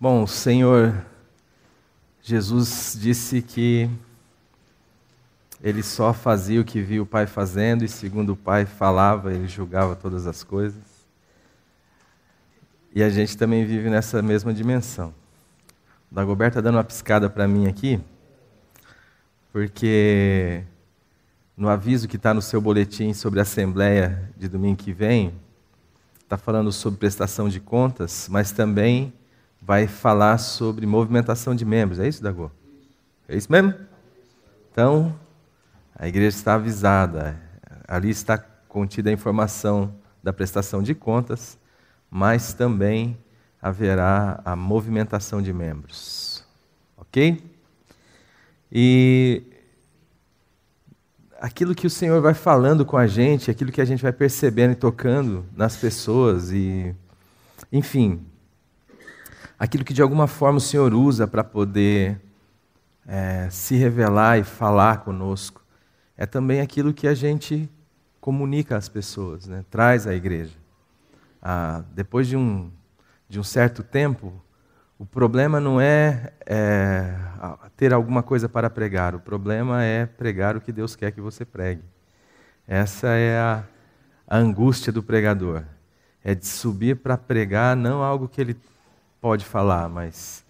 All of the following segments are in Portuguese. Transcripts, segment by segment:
Bom, o Senhor Jesus disse que Ele só fazia o que via o Pai fazendo e segundo o Pai falava, Ele julgava todas as coisas. E a gente também vive nessa mesma dimensão. O Dagoberto está dando uma piscada para mim aqui, porque no aviso que está no seu boletim sobre a Assembleia de domingo que vem, está falando sobre prestação de contas, mas também vai falar sobre movimentação de membros. É isso, Dagô? É isso mesmo? Então, a igreja está avisada. Ali está contida a informação da prestação de contas, mas também haverá a movimentação de membros. Ok? E aquilo que o Senhor vai falando com a gente, aquilo que a gente vai percebendo e tocando nas pessoas, e, enfim, aquilo que de alguma forma o Senhor usa para poder se revelar e falar conosco, é também aquilo que a gente comunica às pessoas, né? Traz à igreja. Depois de um certo tempo, o problema não é ter alguma coisa para pregar, o problema é pregar o que Deus quer que você pregue. Essa é a angústia do pregador, é de subir para pregar não algo que ele pode falar, mas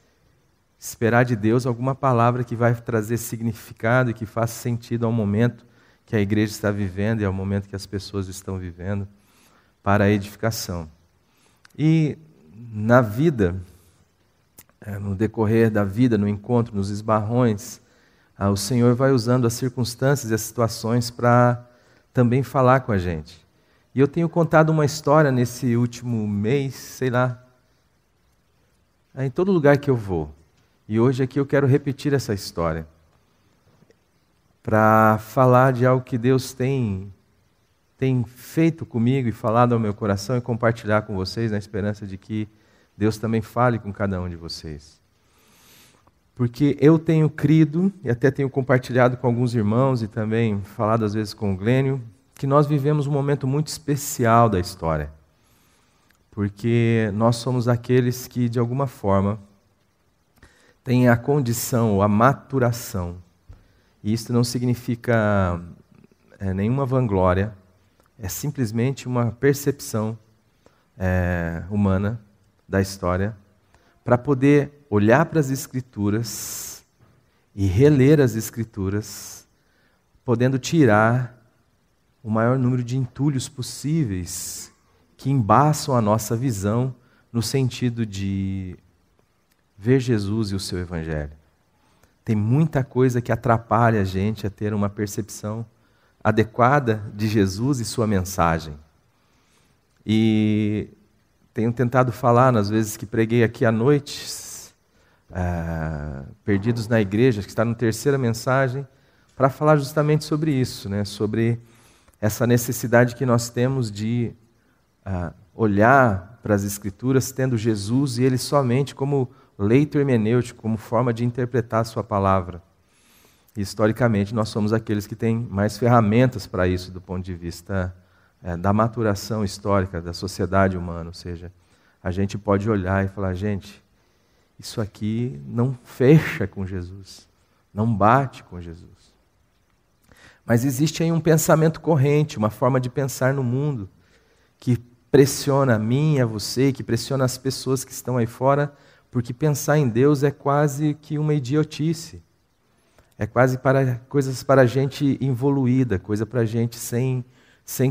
esperar de Deus alguma palavra que vai trazer significado e que faça sentido ao momento que a igreja está vivendo e ao momento que as pessoas estão vivendo, para a edificação. E na vida, no decorrer da vida, no encontro, nos esbarrões, o Senhor vai usando as circunstâncias e as situações para também falar com a gente. E eu tenho contado uma história nesse último mês, sei lá, em todo lugar que eu vou. E hoje aqui eu quero repetir essa história, para falar de algo que Deus tem feito comigo e falado ao meu coração e compartilhar com vocês, na esperança de que Deus também fale com cada um de vocês. Porque eu tenho crido, e até tenho compartilhado com alguns irmãos e também falado às vezes com o Glênio, que nós vivemos um momento muito especial da história. Porque nós somos aqueles que, de alguma forma, têm a condição, a maturação. E isso não significa nenhuma vanglória, é simplesmente uma percepção humana da história, para poder olhar para as Escrituras e reler as Escrituras, podendo tirar o maior número de entulhos possíveis que embaçam a nossa visão no sentido de ver Jesus e o seu Evangelho. Tem muita coisa que atrapalha a gente a ter uma percepção adequada de Jesus e sua mensagem. E tenho tentado falar, nas vezes que preguei aqui à noite, Perdidos na Igreja, que está na terceira mensagem, para falar justamente sobre isso, né? Sobre essa necessidade que nós temos de olhar para as Escrituras tendo Jesus e Ele somente como leito hermenêutico, como forma de interpretar a sua palavra. E, historicamente, nós somos aqueles que têm mais ferramentas para isso do ponto de vista da maturação histórica da sociedade humana. Ou seja, a gente pode olhar e falar, gente, isso aqui não fecha com Jesus, não bate com Jesus. Mas existe aí um pensamento corrente, uma forma de pensar no mundo, que pressiona a mim, a você, que pressiona as pessoas que estão aí fora, porque pensar em Deus é quase que uma idiotice. É quase coisas para gente involuída, coisa para gente sem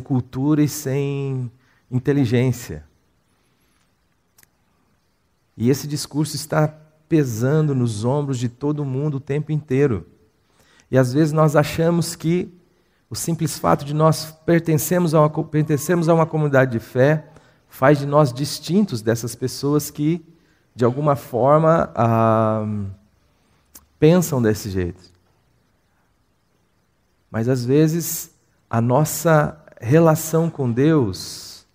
cultura e sem inteligência. E esse discurso está pesando nos ombros de todo mundo o tempo inteiro. E às vezes nós achamos que o simples fato de nós pertencermos a uma comunidade de fé faz de nós distintos dessas pessoas que, de alguma forma, pensam desse jeito. Mas às vezes a nossa relação com Deus,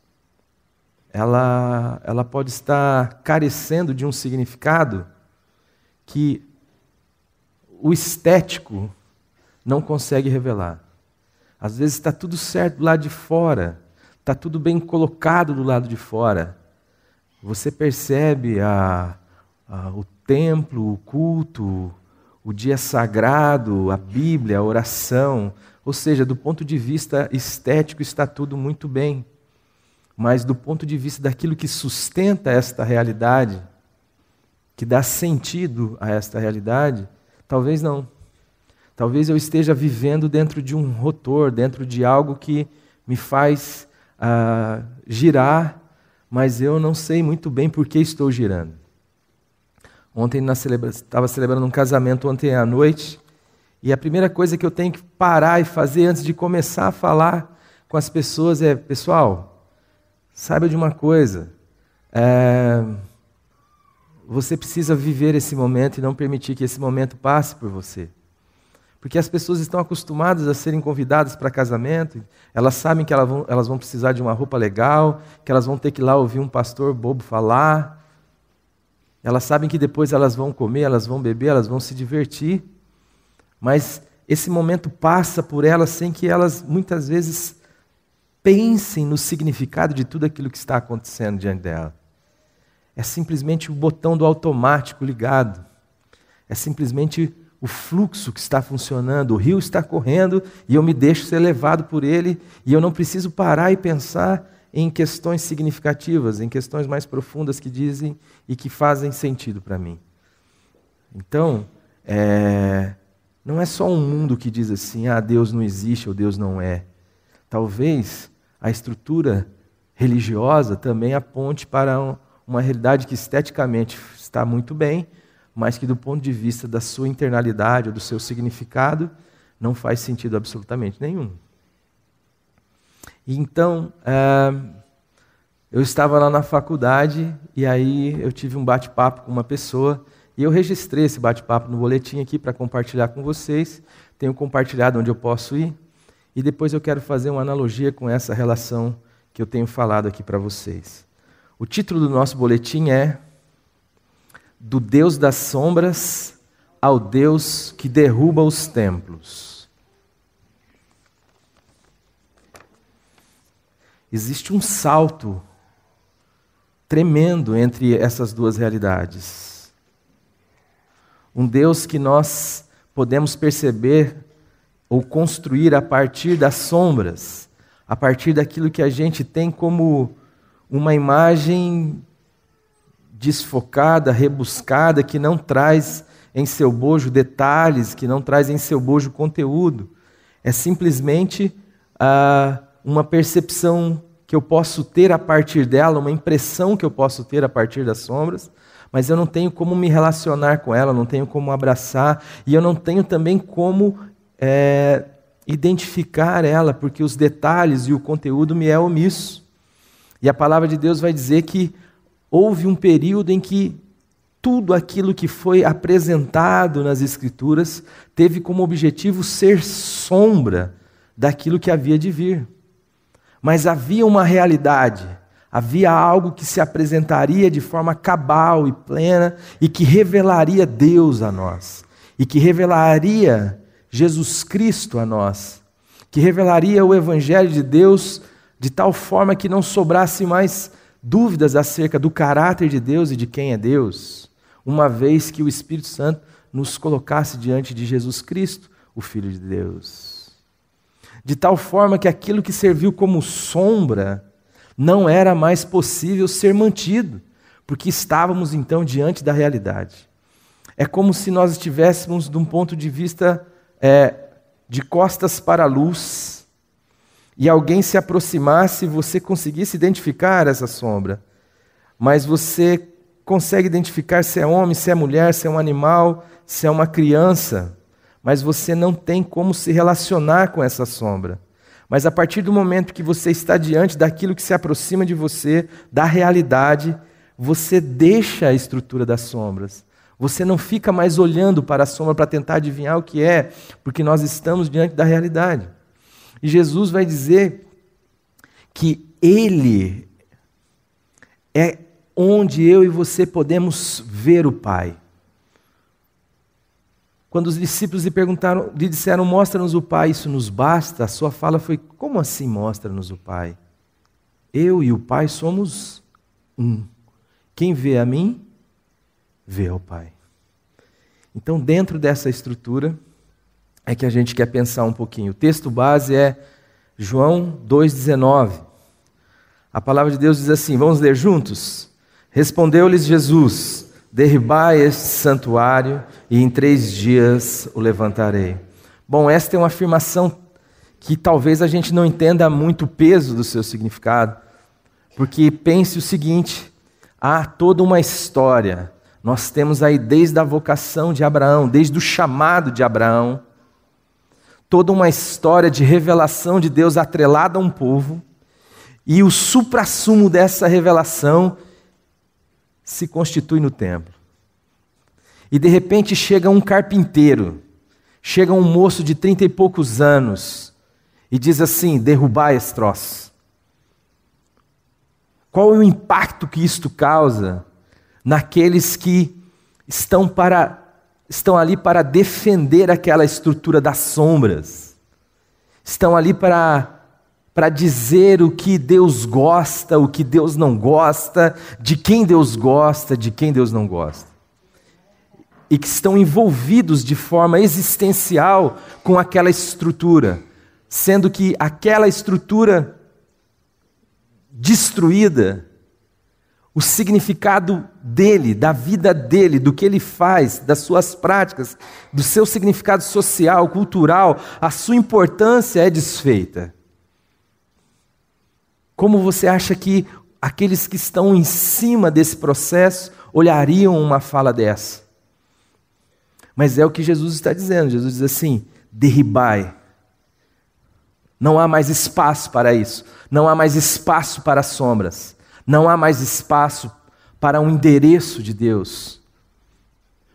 ela pode estar carecendo de um significado que o estético não consegue revelar. Às vezes está tudo certo do lado de fora, está tudo bem colocado do lado de fora. Você percebe o templo, o culto, o dia sagrado, a Bíblia, a oração. Ou seja, do ponto de vista estético está tudo muito bem. Mas do ponto de vista daquilo que sustenta esta realidade, que dá sentido a esta realidade, talvez não. Talvez eu esteja vivendo dentro de um rotor, dentro de algo que me faz girar, mas eu não sei muito bem por que estou girando. Ontem estava celebrando um casamento ontem à noite, e a primeira coisa que eu tenho que parar e fazer antes de começar a falar com as pessoas é: pessoal, saiba de uma coisa, você precisa viver esse momento e não permitir que esse momento passe por você. Porque as pessoas estão acostumadas a serem convidadas para casamento, elas sabem que elas vão precisar de uma roupa legal, que elas vão ter que ir lá ouvir um pastor bobo falar, elas sabem que depois elas vão comer, elas vão beber, elas vão se divertir, mas esse momento passa por elas sem que elas muitas vezes pensem no significado de tudo aquilo que está acontecendo diante dela. É simplesmente o botão do automático ligado, é simplesmente o fluxo que está funcionando, o rio está correndo e eu me deixo ser levado por ele e eu não preciso parar e pensar em questões significativas, em questões mais profundas que dizem e que fazem sentido para mim. Então, não é só um mundo que diz assim, Deus não existe ou Deus não é. Talvez a estrutura religiosa também aponte para uma realidade que esteticamente está muito bem, mas que do ponto de vista da sua internalidade ou do seu significado, não faz sentido absolutamente nenhum. E então, eu estava lá na faculdade, e aí eu tive um bate-papo com uma pessoa, e eu registrei esse bate-papo no boletim aqui para compartilhar com vocês, tenho compartilhado onde eu posso ir, e depois eu quero fazer uma analogia com essa relação que eu tenho falado aqui para vocês. O título do nosso boletim é Do Deus das Sombras ao Deus que derruba os templos. Existe um salto tremendo entre essas duas realidades. Um Deus que nós podemos perceber ou construir a partir das sombras, a partir daquilo que a gente tem como uma imagem desfocada, rebuscada, que não traz em seu bojo detalhes, que não traz em seu bojo conteúdo. É simplesmente uma percepção que eu posso ter a partir dela, uma impressão que eu posso ter a partir das sombras, mas eu não tenho como me relacionar com ela, não tenho como abraçar, e eu não tenho também como identificar ela, porque os detalhes e o conteúdo me é omisso. E a palavra de Deus vai dizer que houve um período em que tudo aquilo que foi apresentado nas Escrituras teve como objetivo ser sombra daquilo que havia de vir. Mas havia uma realidade, havia algo que se apresentaria de forma cabal e plena e que revelaria Deus a nós, e que revelaria Jesus Cristo a nós, que revelaria o Evangelho de Deus de tal forma que não sobrasse mais dúvidas acerca do caráter de Deus e de quem é Deus, uma vez que o Espírito Santo nos colocasse diante de Jesus Cristo, o Filho de Deus. De tal forma que aquilo que serviu como sombra não era mais possível ser mantido, porque estávamos então diante da realidade. É como se nós estivéssemos de um ponto de vista de costas para a luz, e alguém se aproximasse e você conseguisse identificar essa sombra, mas você consegue identificar se é homem, se é mulher, se é um animal, se é uma criança, mas você não tem como se relacionar com essa sombra. Mas a partir do momento que você está diante daquilo que se aproxima de você, da realidade, você deixa a estrutura das sombras. Você não fica mais olhando para a sombra para tentar adivinhar o que é, porque nós estamos diante da realidade. E Jesus vai dizer que Ele é onde eu e você podemos ver o Pai. Quando os discípulos lhe disseram, mostra-nos o Pai, isso nos basta, a sua fala foi, como assim mostra-nos o Pai? Eu e o Pai somos um. Quem vê a mim, vê ao Pai. Então, dentro dessa estrutura, é que a gente quer pensar um pouquinho. O texto base é João 2,19. A palavra de Deus diz assim, vamos ler juntos? Respondeu-lhes Jesus, derribai este santuário e em 3 dias o levantarei. Bom, esta é uma afirmação que talvez a gente não entenda muito o peso do seu significado, porque pense o seguinte, há toda uma história, nós temos aí desde a vocação de Abraão, desde o chamado de Abraão, toda uma história de revelação de Deus atrelada a um povo, e o suprassumo dessa revelação se constitui no templo. E de repente chega um carpinteiro, chega um moço de 30 e poucos anos, e diz assim, derrubai esse troço. Qual é o impacto que isto causa naqueles que estão ali para defender aquela estrutura das sombras? Estão ali para dizer o que Deus gosta, o que Deus não gosta, de quem Deus gosta, de quem Deus não gosta. E que estão envolvidos de forma existencial com aquela estrutura, sendo que aquela estrutura destruída, o significado dele, da vida dele, do que ele faz, das suas práticas, do seu significado social, cultural, a sua importância é desfeita. Como você acha que aqueles que estão em cima desse processo olhariam uma fala dessa? Mas é o que Jesus está dizendo. Jesus diz assim, derribai. Não há mais espaço para isso. Não há mais espaço para sombras. Não há mais espaço para um endereço de Deus.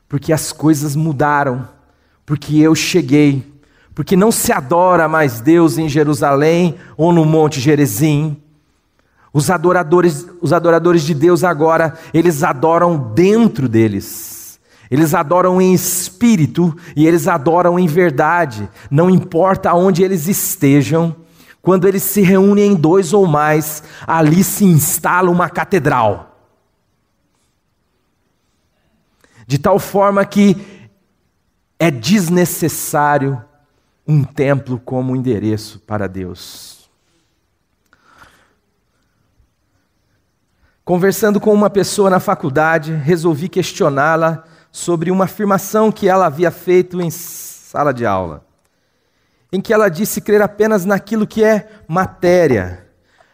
Porque as coisas mudaram. Porque eu cheguei. Porque não se adora mais Deus em Jerusalém ou no Monte Gerizim. Os adoradores de Deus agora, eles adoram dentro deles. Eles adoram em espírito e eles adoram em verdade. Não importa onde eles estejam, quando eles se reúnem em 2 ou mais, ali se instala uma catedral. De tal forma que é desnecessário um templo como endereço para Deus. Conversando com uma pessoa na faculdade, resolvi questioná-la sobre uma afirmação que ela havia feito em sala de aula, em que ela disse crer apenas naquilo que é matéria.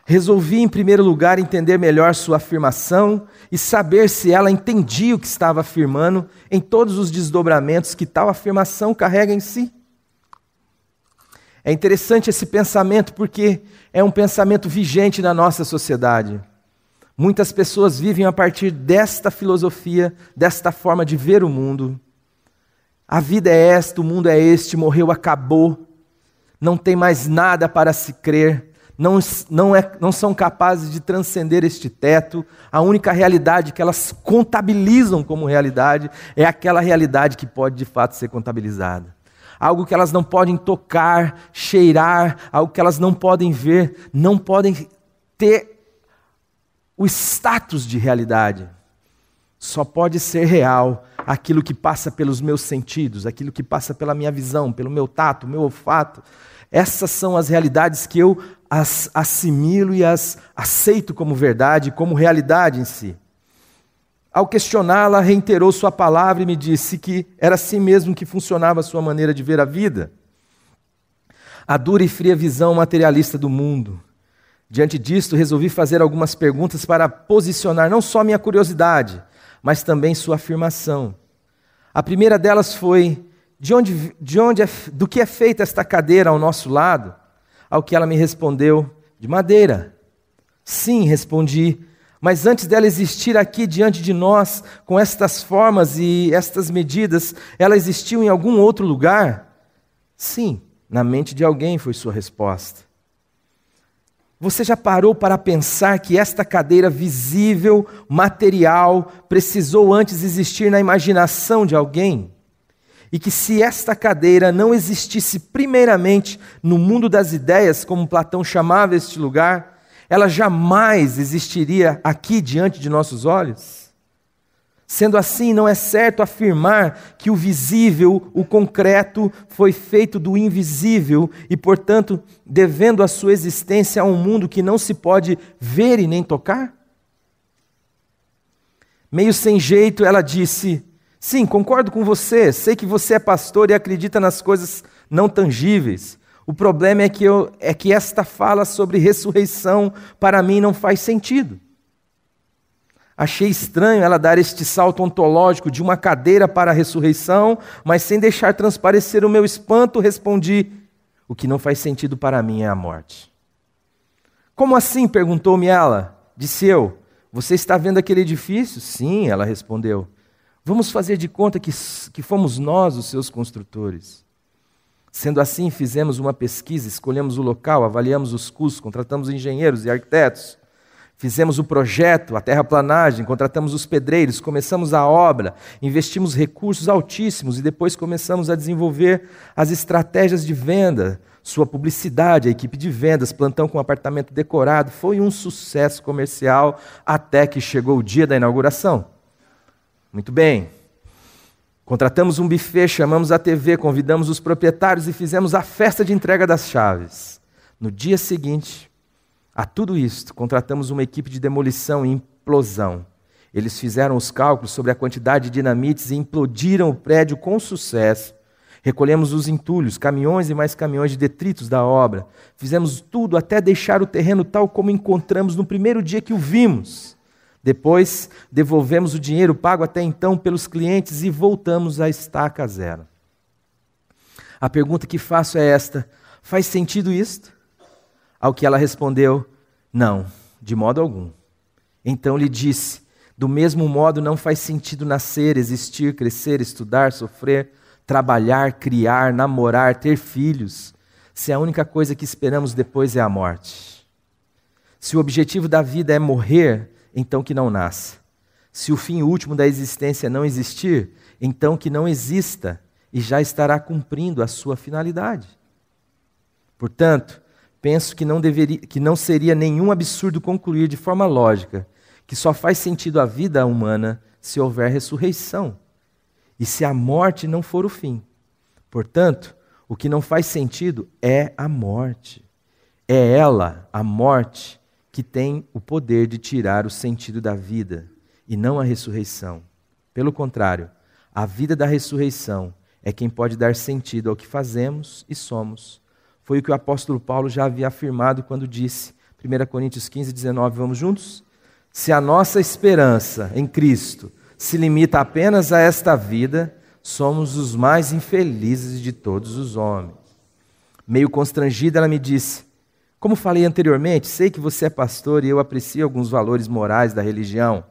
Resolvi, em primeiro lugar, entender melhor sua afirmação e saber se ela entendia o que estava afirmando em todos os desdobramentos que tal afirmação carrega em si. É interessante esse pensamento porque é um pensamento vigente na nossa sociedade. Muitas pessoas vivem a partir desta filosofia, desta forma de ver o mundo. A vida é esta, o mundo é este, morreu, acabou. Não tem mais nada para se crer. Não são capazes de transcender este teto. A única realidade que elas contabilizam como realidade é aquela realidade que pode de fato ser contabilizada. Algo que elas não podem tocar, cheirar, algo que elas não podem ver, não podem ter o status de realidade. Só pode ser real aquilo que passa pelos meus sentidos, aquilo que passa pela minha visão, pelo meu tato, meu olfato. Essas são as realidades que eu as assimilo e as aceito como verdade, como realidade em si. Ao questioná-la, reiterou sua palavra e me disse que era assim mesmo que funcionava a sua maneira de ver a vida. A dura e fria visão materialista do mundo. Diante disto, resolvi fazer algumas perguntas para posicionar não só minha curiosidade, mas também sua afirmação. A primeira delas foi: do que é feita esta cadeira ao nosso lado? Ao que ela me respondeu: de madeira. Sim, respondi, mas antes dela existir aqui diante de nós, com estas formas e estas medidas, ela existiu em algum outro lugar? Sim, na mente de alguém, foi sua resposta. Você já parou para pensar que esta cadeira visível, material, precisou antes existir na imaginação de alguém? E que se esta cadeira não existisse primeiramente no mundo das ideias, como Platão chamava este lugar, ela jamais existiria aqui diante de nossos olhos? Sendo assim, não é certo afirmar que o visível, o concreto, foi feito do invisível e, portanto, devendo a sua existência a um mundo que não se pode ver e nem tocar? Meio sem jeito, ela disse: sim, concordo com você, sei que você é pastor e acredita nas coisas não tangíveis. O problema é que esta fala sobre ressurreição para mim não faz sentido. Achei estranho ela dar este salto ontológico de uma cadeira para a ressurreição, mas sem deixar transparecer o meu espanto, respondi: o que não faz sentido para mim é a morte. Como assim? Perguntou-me ela. Disse eu: você está vendo aquele edifício? Sim, ela respondeu. Vamos fazer de conta que fomos nós os seus construtores. Sendo assim, fizemos uma pesquisa, escolhemos o local, avaliamos os custos, contratamos engenheiros e arquitetos, fizemos o projeto, a terraplanagem, contratamos os pedreiros, começamos a obra, investimos recursos altíssimos e depois começamos a desenvolver as estratégias de venda, sua publicidade, a equipe de vendas, plantão com apartamento decorado. Foi um sucesso comercial até que chegou o dia da inauguração. Muito bem. Contratamos um buffet, chamamos a TV, convidamos os proprietários e fizemos a festa de entrega das chaves. No dia seguinte a tudo isto, contratamos uma equipe de demolição e implosão. Eles fizeram os cálculos sobre a quantidade de dinamites e implodiram o prédio com sucesso. Recolhemos os entulhos, caminhões e mais caminhões de detritos da obra. Fizemos tudo até deixar o terreno tal como encontramos no primeiro dia que o vimos. Depois, devolvemos o dinheiro pago até então pelos clientes e voltamos à estaca zero. A pergunta que faço é esta: faz sentido isto? Ao que ela respondeu: não, de modo algum. Então lhe disse: do mesmo modo não faz sentido nascer, existir, crescer, estudar, sofrer, trabalhar, criar, namorar, ter filhos, se a única coisa que esperamos depois é a morte. Se o objetivo da vida é morrer, então que não nasça. Se o fim último da existência não existir, então que não exista e já estará cumprindo a sua finalidade. Portanto, penso que não seria nenhum absurdo concluir de forma lógica que só faz sentido a vida humana se houver ressurreição e se a morte não for o fim. Portanto, o que não faz sentido é a morte. É ela, a morte, que tem o poder de tirar o sentido da vida, e não a ressurreição. Pelo contrário, a vida da ressurreição é quem pode dar sentido ao que fazemos e somos. Foi o que o apóstolo Paulo já havia afirmado quando disse, 1 Coríntios 15, 19, vamos juntos? Se a nossa esperança em Cristo se limita apenas a esta vida, somos os mais infelizes de todos os homens. Meio constrangida, ela me disse: como falei anteriormente, sei que você é pastor e eu aprecio alguns valores morais da religião.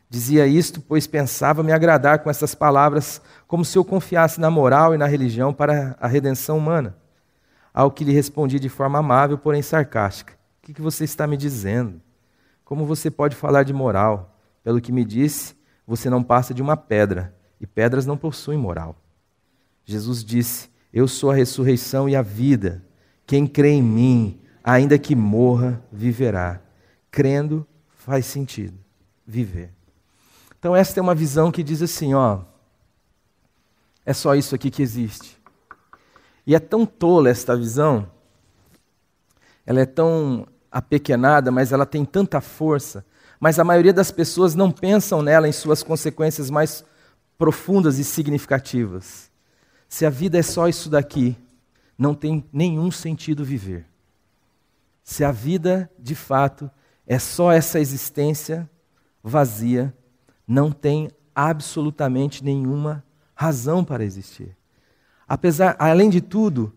Dizia isto, pois pensava me agradar com essas palavras, como se eu confiasse na moral e na religião para a redenção humana. Ao que lhe respondi de forma amável, porém sarcástica: o que você está me dizendo? Como você pode falar de moral? Pelo que me disse, você não passa de uma pedra, e pedras não possuem moral. Jesus disse: eu sou a ressurreição e a vida. Quem crê em mim, ainda que morra, viverá. Crendo, faz sentido viver. Então esta é uma visão que diz assim, ó, é só isso aqui que existe. E é tão tola esta visão, ela é tão apequenada, mas ela tem tanta força, mas a maioria das pessoas não pensam nela em suas consequências mais profundas e significativas. Se a vida é só isso daqui, não tem nenhum sentido viver. Se a vida, de fato, é só essa existência vazia, não tem absolutamente nenhuma razão para existir. Além de tudo,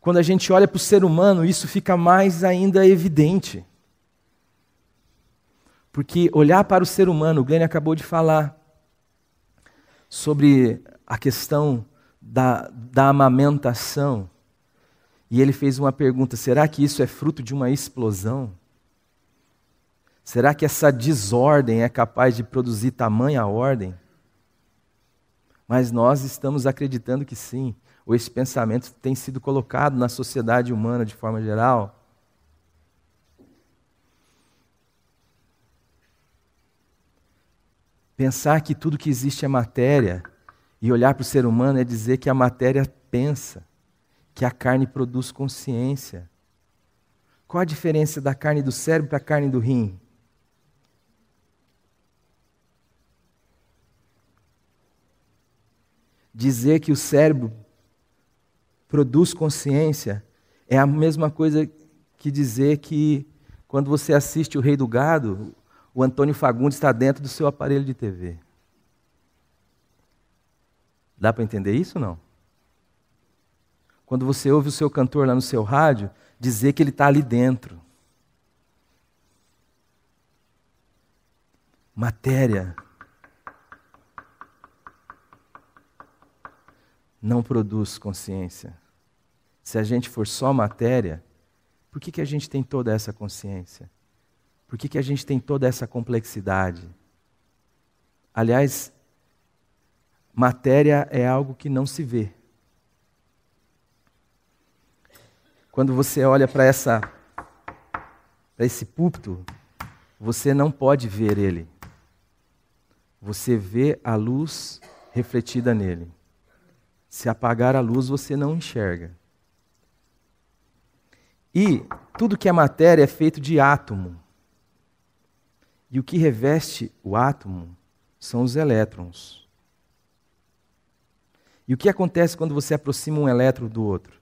quando a gente olha para o ser humano, isso fica mais ainda evidente. Porque olhar para o ser humano, o Glenn acabou de falar sobre a questão da amamentação, e ele fez uma pergunta: será que isso é fruto de uma explosão? Será que essa desordem é capaz de produzir tamanha ordem? Mas nós estamos acreditando que sim, ou esse pensamento tem sido colocado na sociedade humana de forma geral. Pensar que tudo que existe é matéria e olhar para o ser humano é dizer que a matéria pensa, que a carne produz consciência. Qual a diferença da carne do cérebro para a carne do rim? Dizer que o cérebro produz consciência é a mesma coisa que dizer que quando você assiste o Rei do Gado, o Antônio Fagundes está dentro do seu aparelho de TV. Dá para entender isso ou não? Quando você ouve o seu cantor lá no seu rádio, dizer que ele está ali dentro. Matéria não produz consciência. Se a gente for só matéria, por que a gente tem toda essa consciência? Por que a gente tem toda essa complexidade? Aliás, matéria é algo que não se vê. Quando você olha para esse púlpito, você não pode ver ele. Você vê a luz refletida nele. Se apagar a luz, você não enxerga. E tudo que é matéria é feito de átomo. E o que reveste o átomo são os elétrons. E o que acontece quando você aproxima um elétron do outro?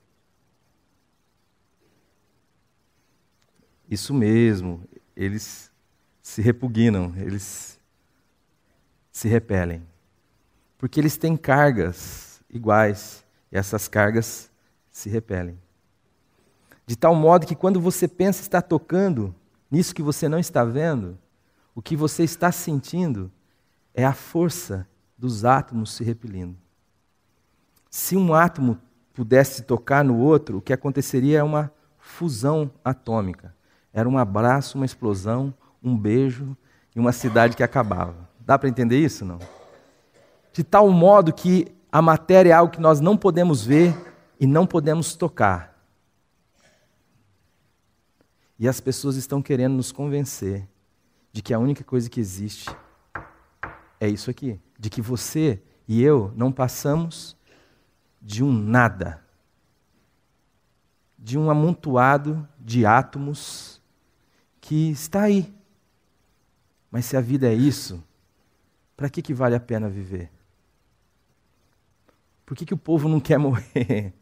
Isso mesmo, eles se repugnam, eles se repelem. Porque eles têm cargas iguais, e essas cargas se repelem. De tal modo que quando você pensa estar tocando nisso que você não está vendo, o que você está sentindo é a força dos átomos se repelindo. Se um átomo pudesse tocar no outro, o que aconteceria é uma fusão atômica. Era um abraço, uma explosão, um beijo e uma cidade que acabava. Dá para entender isso, não? De tal modo que a matéria é algo que nós não podemos ver e não podemos tocar. E as pessoas estão querendo nos convencer de que a única coisa que existe é isso aqui. De que você e eu não passamos de um nada. De um amontoado de átomos que está aí. Mas se a vida é isso, para que vale a pena viver? Por que o povo não quer morrer?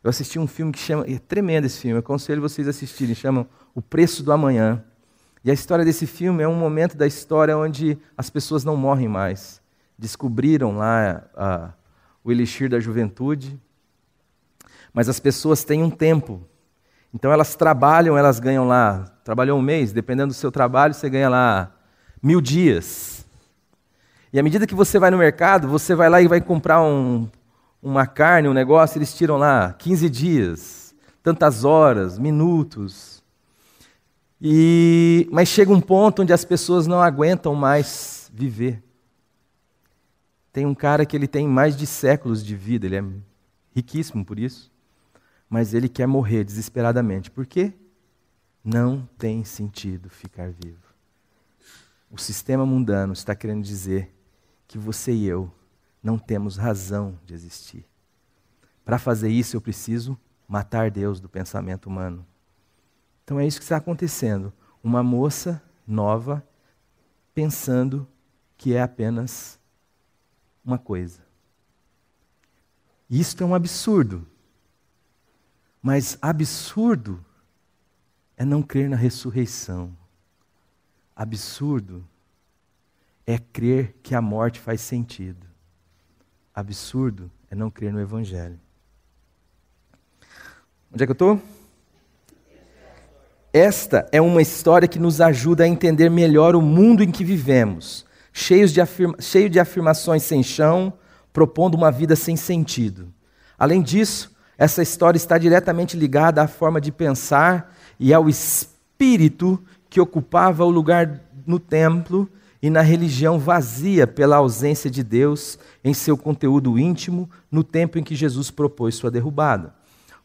Eu assisti um filme que chama... É tremendo esse filme, eu aconselho vocês a assistirem. Chama O Preço do Amanhã. E a história desse filme é um momento da história onde as pessoas não morrem mais. Descobriram lá o elixir da juventude. Mas as pessoas têm um tempo. Então elas trabalham, elas ganham lá... Trabalhou um mês, dependendo do seu trabalho, você ganha lá 1000 dias. E à medida que você vai no mercado, você vai lá e vai comprar uma carne, um negócio, eles tiram lá 15 dias, tantas horas, minutos. Mas chega um ponto onde as pessoas não aguentam mais viver. Tem um cara que ele tem mais de séculos de vida, ele é riquíssimo por isso, mas ele quer morrer desesperadamente. Por quê? Não tem sentido ficar vivo. O sistema mundano está querendo dizer que você e eu não temos razão de existir. Para fazer isso, eu preciso matar Deus do pensamento humano. Então é isso que está acontecendo. Uma moça nova pensando que é apenas uma coisa. Isto é um absurdo. Mas absurdo é não crer na ressurreição. Absurdo é crer que a morte faz sentido. Absurdo é não crer no Evangelho. Onde é que eu estou? Esta é uma história que nos ajuda a entender melhor o mundo em que vivemos, cheio de afirmações sem chão, propondo uma vida sem sentido. Além disso, essa história está diretamente ligada à forma de pensar e ao espírito que ocupava o lugar no templo e na religião vazia pela ausência de Deus em seu conteúdo íntimo no tempo em que Jesus propôs sua derrubada.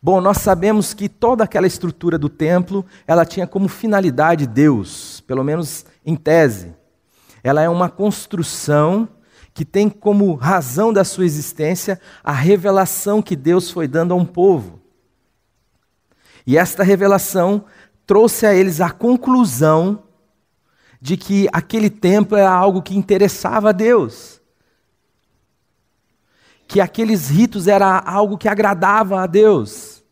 Bom, nós sabemos que toda aquela estrutura do templo, ela tinha como finalidade Deus, pelo menos em tese. Ela é uma construção que tem como razão da sua existência a revelação que Deus foi dando a um povo. E esta revelação trouxe a eles a conclusão de que aquele templo era algo que interessava a Deus. Que aqueles ritos era algo que agradava a Deus.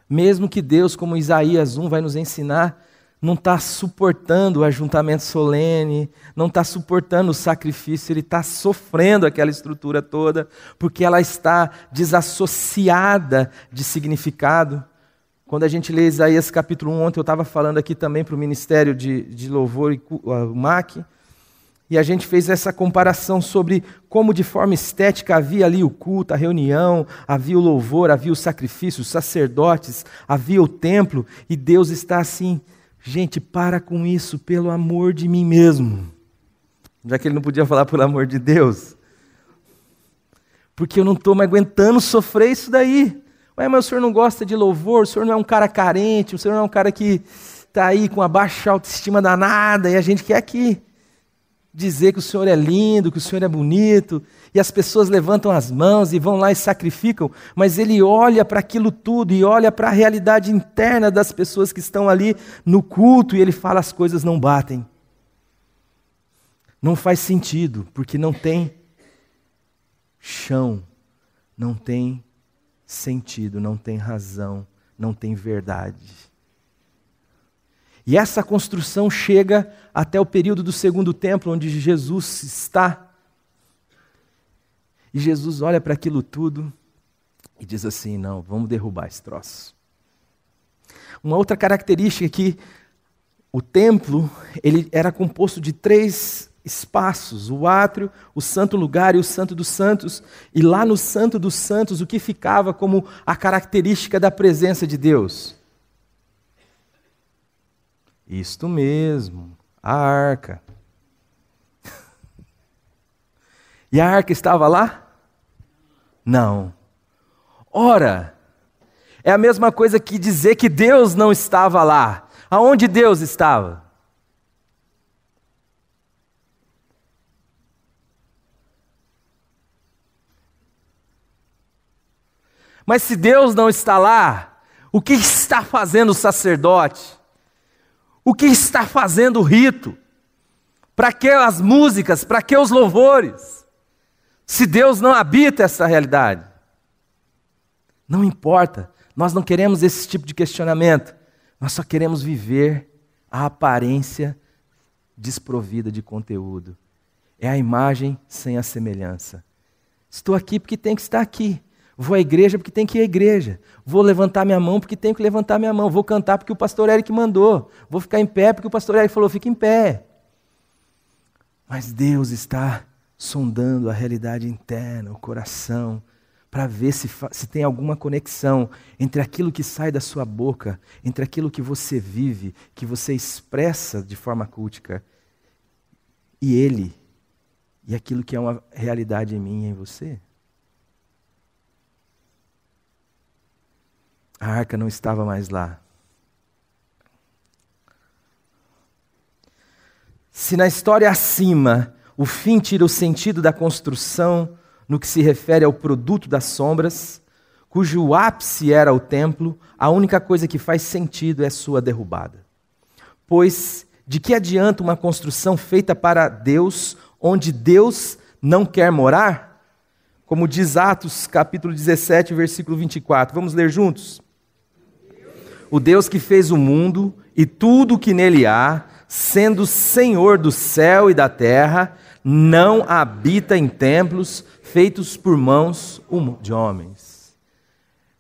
Mesmo que Deus, como Isaías 1 vai nos ensinar, não está suportando o ajuntamento solene, não está suportando o sacrifício, ele está sofrendo aquela estrutura toda, porque ela está desassociada de significado. Quando a gente lê Isaías capítulo 1, ontem eu estava falando aqui também para o Ministério de Louvor e o MAC, e a gente fez essa comparação sobre como de forma estética havia ali o culto, a reunião, havia o louvor, havia o sacrifício, os sacerdotes, havia o templo, e Deus está assim, gente, para com isso, pelo amor de mim mesmo. Já que ele não podia falar pelo amor de Deus. Porque eu não estou mais aguentando sofrer isso daí. Ué, mas o senhor não gosta de louvor, o senhor não é um cara carente, o senhor não é um cara que está aí com a baixa autoestima danada, e a gente quer aqui dizer que o Senhor é lindo, que o Senhor é bonito, e as pessoas levantam as mãos e vão lá e sacrificam, mas ele olha para aquilo tudo e olha para a realidade interna das pessoas que estão ali no culto e ele fala: as coisas não batem. Não faz sentido, porque não tem chão, não tem sentido, não tem razão, não tem verdade. E essa construção chega até o período do segundo templo, onde Jesus está. E Jesus olha para aquilo tudo e diz assim: não, vamos derrubar esse troço. Uma outra característica é que o templo ele era composto de 3 espaços: o átrio, o santo lugar e o santo dos santos. E lá no santo dos santos, o que ficava como a característica da presença de Deus? Isto mesmo, a arca. E a arca estava lá? Não. Ora, é a mesma coisa que dizer que Deus não estava lá. Aonde Deus estava? Mas se Deus não está lá, o que está fazendo o sacerdote? O que está fazendo o rito? Para que as músicas? Para que os louvores? Se Deus não habita essa realidade. Não importa, nós não queremos esse tipo de questionamento. Nós só queremos viver a aparência desprovida de conteúdo. É a imagem sem a semelhança. Estou aqui porque tem que estar aqui. Vou à igreja porque tem que ir à igreja. Vou levantar minha mão porque tenho que levantar minha mão. Vou cantar porque o pastor Eric mandou. Vou ficar em pé porque o pastor Eric falou: fica em pé. Mas Deus está sondando a realidade interna, o coração, para ver se tem alguma conexão entre aquilo que sai da sua boca, entre aquilo que você vive, que você expressa de forma cultica, e Ele, e aquilo que é uma realidade em mim e em você. A arca não estava mais lá. Se na história acima o fim tira o sentido da construção no que se refere ao produto das sombras, cujo ápice era o templo, a única coisa que faz sentido é sua derrubada. Pois de que adianta uma construção feita para Deus, onde Deus não quer morar? Como diz Atos capítulo 17, versículo 24. Vamos ler juntos? O Deus que fez o mundo e tudo o que nele há, sendo Senhor do céu e da terra, não habita em templos feitos por mãos de homens.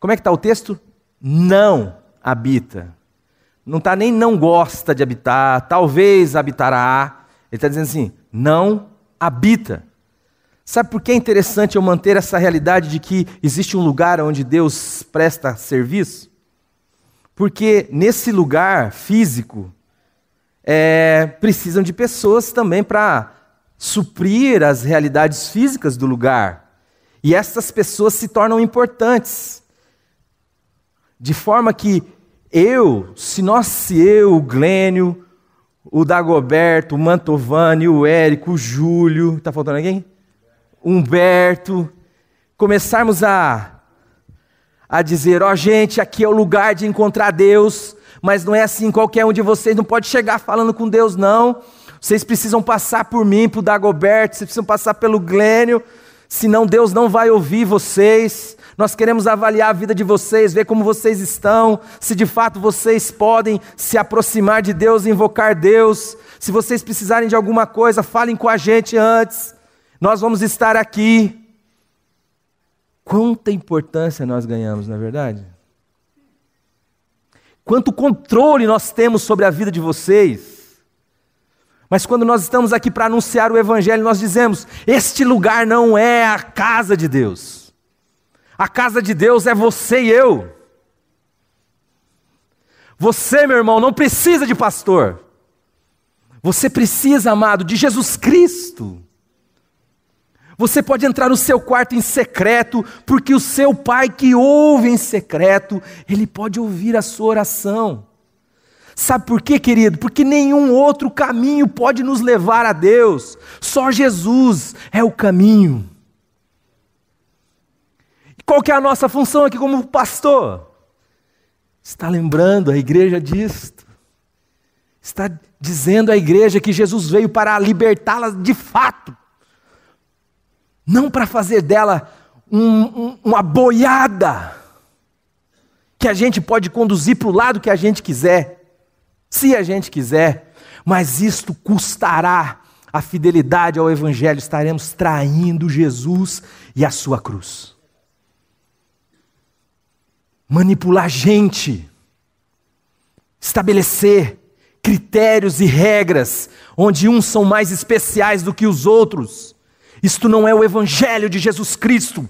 Como é que está o texto? Não habita. Não está nem não gosta de habitar, talvez habitará. Ele está dizendo assim, não habita. Sabe por que é interessante eu manter essa realidade de que existe um lugar onde Deus presta serviço? Porque nesse lugar físico, precisam de pessoas também para suprir as realidades físicas do lugar. E essas pessoas se tornam importantes. De forma que se eu, o Glênio, o Dagoberto, o Mantovani, o Érico, o Júlio, está faltando alguém? Humberto, começarmos a dizer, gente, aqui é o lugar de encontrar Deus, mas não é assim, qualquer um de vocês não pode chegar falando com Deus, não. Vocês precisam passar por mim, por Dagoberto, vocês precisam passar pelo Glênio, senão Deus não vai ouvir vocês. Nós queremos avaliar a vida de vocês, ver como vocês estão, se de fato vocês podem se aproximar de Deus e invocar Deus. Se vocês precisarem de alguma coisa, falem com a gente antes. Nós vamos estar aqui. Quanta importância nós ganhamos, não é verdade? Quanto controle nós temos sobre a vida de vocês. Mas quando nós estamos aqui para anunciar o Evangelho, nós dizemos, este lugar não é a casa de Deus. A casa de Deus é você e eu. Você, meu irmão, não precisa de pastor. Você precisa, amado, de Jesus Cristo. Você pode entrar no seu quarto em secreto, porque o seu Pai que ouve em secreto, Ele pode ouvir a sua oração. Sabe por quê, querido? Porque nenhum outro caminho pode nos levar a Deus. Só Jesus é o caminho. E qual que é a nossa função aqui como pastor? Está lembrando a igreja disto. Está dizendo à igreja que Jesus veio para libertá-la de fato. Não para fazer dela uma boiada que a gente pode conduzir para o lado que a gente quiser, se a gente quiser, mas isto custará a fidelidade ao Evangelho, estaremos traindo Jesus e a sua cruz. Manipular gente, estabelecer critérios e regras, onde uns são mais especiais do que os outros. Isto não é o Evangelho de Jesus Cristo.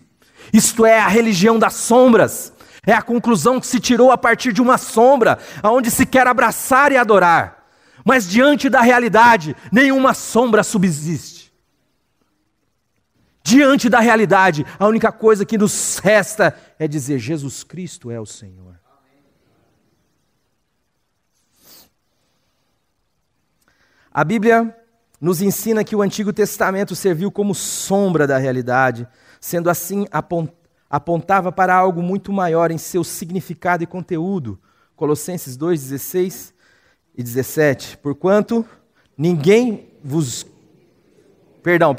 Isto é a religião das sombras. É a conclusão que se tirou a partir de uma sombra, aonde se quer abraçar e adorar. Mas diante da realidade, nenhuma sombra subsiste. Diante da realidade, a única coisa que nos resta é dizer, Jesus Cristo é o Senhor. A Bíblia nos ensina que o Antigo Testamento serviu como sombra da realidade, sendo assim apontava para algo muito maior em seu significado e conteúdo. Colossenses 2, 16 e 17. Porquanto ninguém vos... Perdão.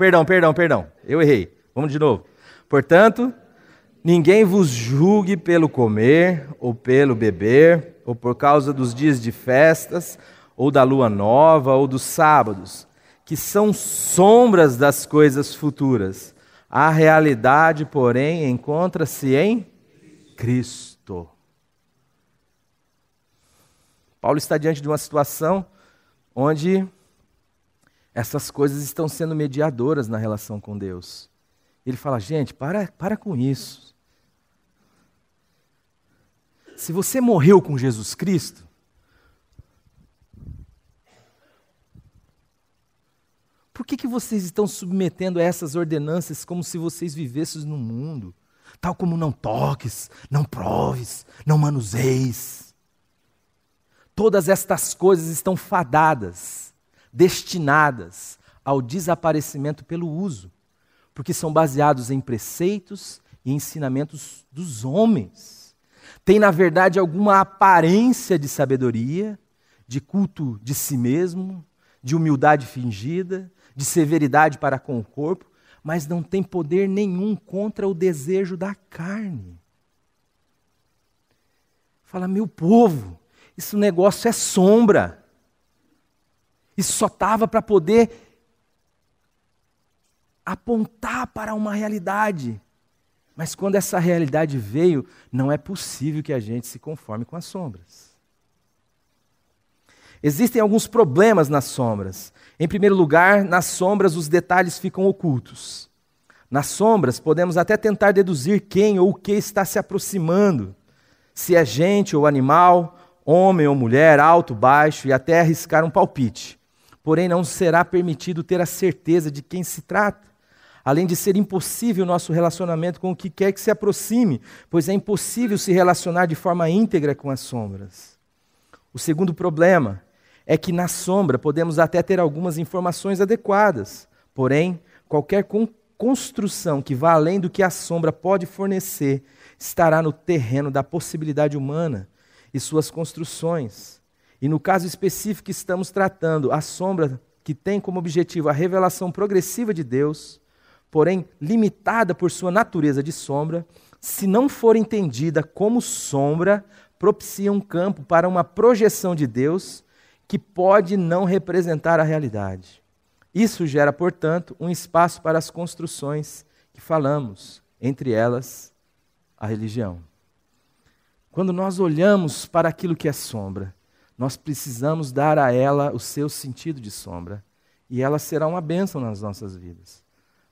Eu errei. Vamos de novo. Portanto, ninguém vos julgue pelo comer, ou pelo beber, ou por causa dos dias de festas, ou da lua nova, ou dos sábados, que são sombras das coisas futuras. A realidade, porém, encontra-se em Cristo. Paulo está diante de uma situação onde essas coisas estão sendo mediadoras na relação com Deus. Ele fala, gente, para com isso. Se você morreu com Jesus Cristo, por que vocês estão submetendo a essas ordenanças como se vocês vivessem no mundo? Tal como não toques, não proves, não manuseis. Todas estas coisas estão fadadas destinadas ao desaparecimento pelo uso, porque são baseados em preceitos e ensinamentos dos homens. Tem, na verdade, alguma aparência de sabedoria, de culto de si mesmo, de humildade fingida, de severidade para com o corpo, mas não tem poder nenhum contra o desejo da carne. Fala, meu povo, esse negócio é sombra. Isso só estava para poder apontar para uma realidade. Mas quando essa realidade veio, não é possível que a gente se conforme com as sombras. Existem alguns problemas nas sombras. Em primeiro lugar, nas sombras os detalhes ficam ocultos. Nas sombras podemos até tentar deduzir quem ou o que está se aproximando. Se é gente ou animal, homem ou mulher, alto, baixo e até arriscar um palpite. Porém, não será permitido ter a certeza de quem se trata. Além de ser impossível o nosso relacionamento com o que quer que se aproxime, pois é impossível se relacionar de forma íntegra com as sombras. O segundo problema é que na sombra podemos até ter algumas informações adequadas, porém, qualquer construção que vá além do que a sombra pode fornecer estará no terreno da possibilidade humana e suas construções. E no caso específico que estamos tratando, a sombra que tem como objetivo a revelação progressiva de Deus, porém limitada por sua natureza de sombra, se não for entendida como sombra, propicia um campo para uma projeção de Deus que pode não representar a realidade. Isso gera, portanto, um espaço para as construções que falamos, entre elas, a religião. Quando nós olhamos para aquilo que é sombra, nós precisamos dar a ela o seu sentido de sombra, e ela será uma bênção nas nossas vidas.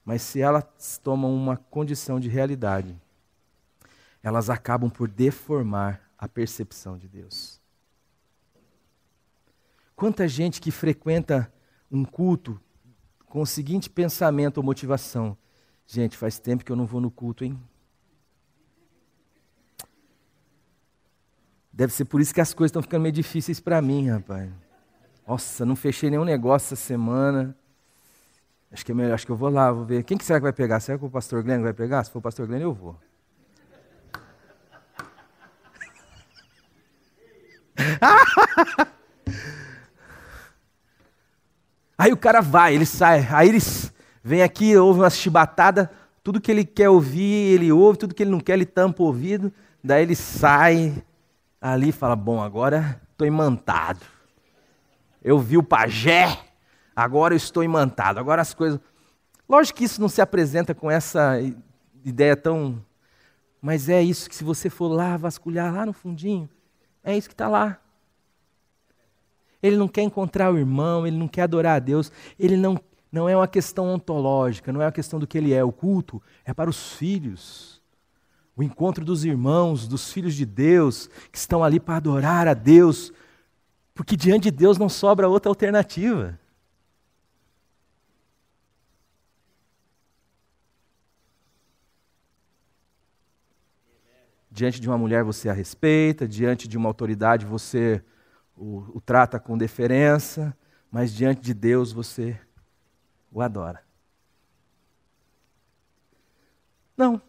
Mas se elas tomam uma condição de realidade, elas acabam por deformar a percepção de Deus. Quanta gente que frequenta um culto com o seguinte pensamento ou motivação: gente, faz tempo que eu não vou no culto, hein? Deve ser por isso que as coisas estão ficando meio difíceis para mim, rapaz. Nossa, não fechei nenhum negócio essa semana. Acho que é melhor, acho que eu vou lá, vou ver. Quem que será que vai pegar? Será que o pastor Glenn vai pegar? Se for o pastor Glenn, eu vou. Aí o cara vai, ele sai, aí ele vem aqui, ouve umas chibatadas, tudo que ele quer ouvir, ele ouve, tudo que ele não quer, ele tampa o ouvido, daí ele sai ali e fala, bom, agora estou imantado. Eu vi o pajé, agora eu estou imantado, agora as coisas... Lógico que isso não se apresenta com essa ideia tão... Mas é isso que se você for lá, vasculhar lá no fundinho, é isso que está lá. Ele não quer encontrar o irmão, ele não quer adorar a Deus, ele não é uma questão ontológica, não é uma questão do que ele é. O culto é para os filhos. O encontro dos irmãos, dos filhos de Deus, que estão ali para adorar a Deus, porque diante de Deus não sobra outra alternativa. Diante de uma mulher você a respeita, diante de uma autoridade você o trata com deferência, mas diante de Deus você o adora. Não.